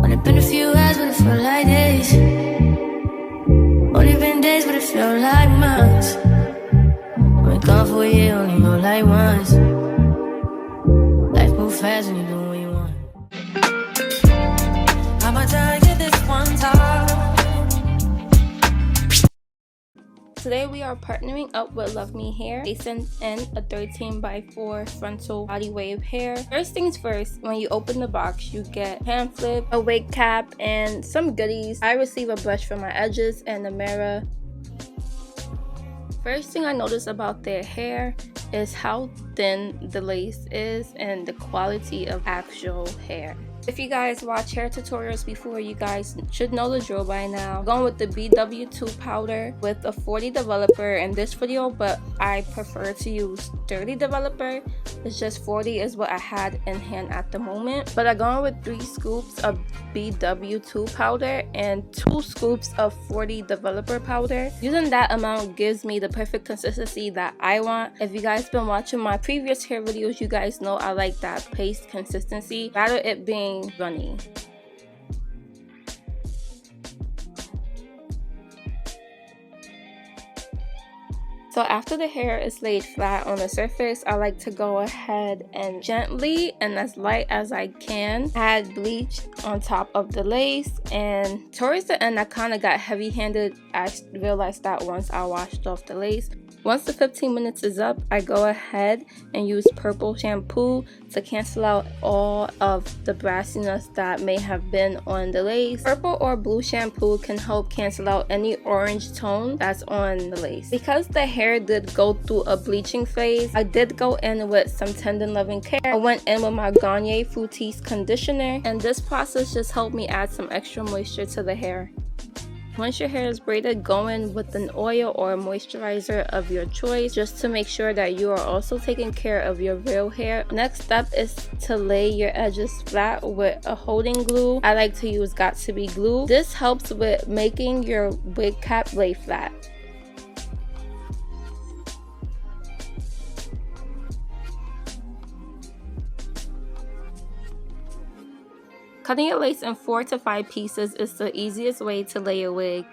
Only been a few hours, but it felt like days. Only been days, but it felt like months. Been gone for a year, only go like once. Life moves fast when you do what you want. I'ma tell you this one time. Today we are partnering up with Luvme Hair. They sent in a 13x4 frontal body wave hair. First things first, when you open the box, you get a pamphlet, a wig cap, and some goodies. I receive a brush for my edges and a mirror. First thing I noticed about their hair is how thin the lace is and the quality of actual hair. If you guys watch hair tutorials before, you guys should know the drill by now. I'm going with the BW2 powder with a 40 developer in this video, but I prefer to use 30 developer. It's just 40 is what I had in hand at the moment. But I'm going with 3 scoops of BW2 powder and 2 scoops of 40 developer powder. Using that amount gives me the perfect consistency that I want. If you guys been watching my previous hair videos, you guys know I like that paste consistency rather it being runny. So after the hair is laid flat on the surface, I like to go ahead and gently and as light as I can add bleach on top of the lace. And towards the end, I kind of got heavy-handed. I realized that once I washed off the lace. Once the 15 minutes is up, I go ahead and use purple shampoo to cancel out all of the brassiness that may have been on the lace. Purple or blue shampoo can help cancel out any orange tone that's on the lace. Because the hair did go through a bleaching phase, I did go in with some tender loving care. I went in with my Garnier Fructis conditioner, and this process just helped me add some extra moisture to the hair. Once your hair is braided, go in with an oil or a moisturizer of your choice just to make sure that you are also taking care of your real hair. Next step is to lay your edges flat with a holding glue. I like to use Got2be Glue. This helps with making your wig cap lay flat. Cutting your lace in 4 to 5 pieces is the easiest way to lay a wig.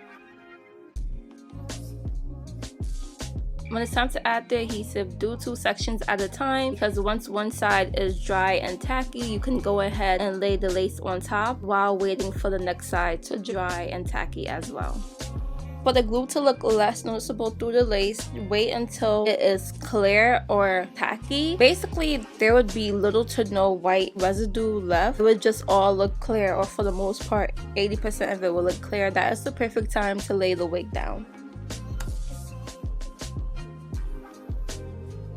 When it's time to add the adhesive, do 2 sections at a time, because once one side is dry and tacky, you can go ahead and lay the lace on top while waiting for the next side to dry and tacky as well. For the glue to look less noticeable through the lace, wait until it is clear or tacky. Basically, there would be little to no white residue left. It would just all look clear, or for the most part, 80% of it will look clear. That is the perfect time to lay the wig down.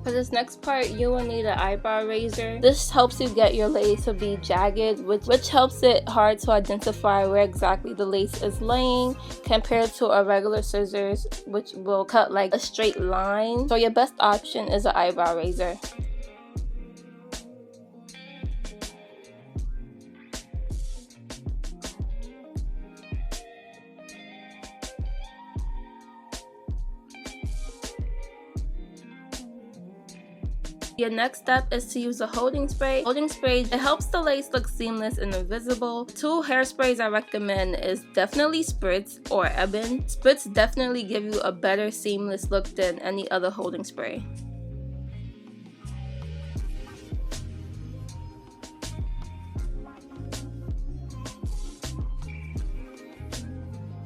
For this next part, you will need an eyebrow razor. This helps you get your lace to be jagged, which helps it hard to identify where exactly the lace is laying compared to a regular scissors, which will cut like a straight line. So your best option is an eyebrow razor. Your next step is to use a holding spray. Holding spray, it helps the lace look seamless and invisible. 2 hairsprays I recommend is definitely Spritz or Ebin. Spritz definitely give you a better seamless look than any other holding spray.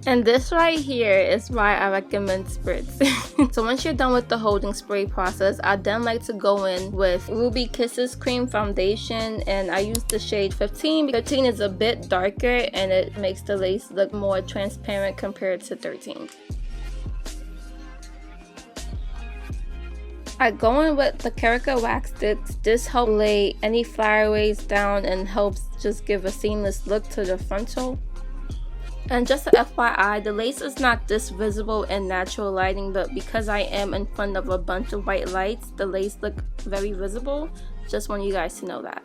And this right here is why I recommend Spritz. So once you're done with the holding spray process, I then like to go in with Ruby Kisses Cream Foundation, and I use the shade 15. 15 is a bit darker and it makes the lace look more transparent compared to 13. I go in with the KeraCare Wax Stick. This helps lay any flyaways down and helps just give a seamless look to the frontal. And just a FYI, the lace is not this visible in natural lighting, but because I am in front of a bunch of white lights, the lace look very visible. Just want you guys to know that.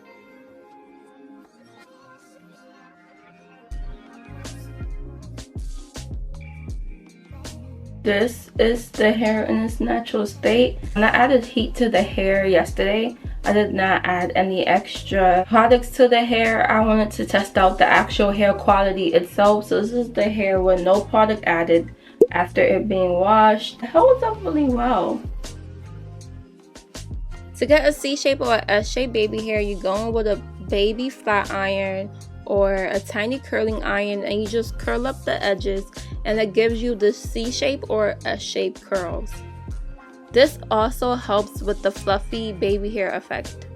This is the hair in its natural state. And I added heat to the hair yesterday. I did not add any extra products to the hair. I wanted to test out the actual hair quality itself. So this is the hair with no product added after it being washed. It holds up really well. To get a C-shape or a S-shape baby hair, you go in with a baby flat iron or a tiny curling iron, and you just curl up the edges, and it gives you the C-shape or S-shape curls. This also helps with the fluffy baby hair effect.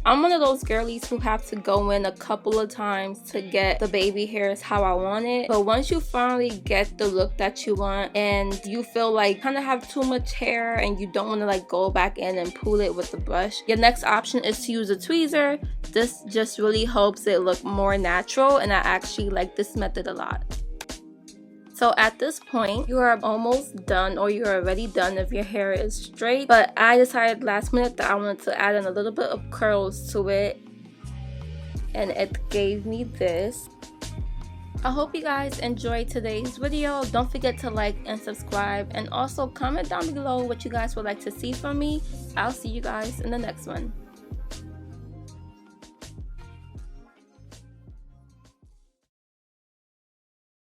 I'm one of those girlies who have to go in a couple of times to get the baby hairs how I want it. But once you finally get the look that you want and you feel like kind of have too much hair and you don't want to like go back in and pull it with the brush, your next option is to use a tweezer. This just really helps it look more natural, and I actually like this method a lot. So at this point, you are almost done, or you're already done if your hair is straight. But I decided last minute that I wanted to add in a little bit of curls to it, and it gave me this. I hope you guys enjoyed today's video. Don't forget to like and subscribe, and also comment down below what you guys would like to see from me. I'll see you guys in the next one.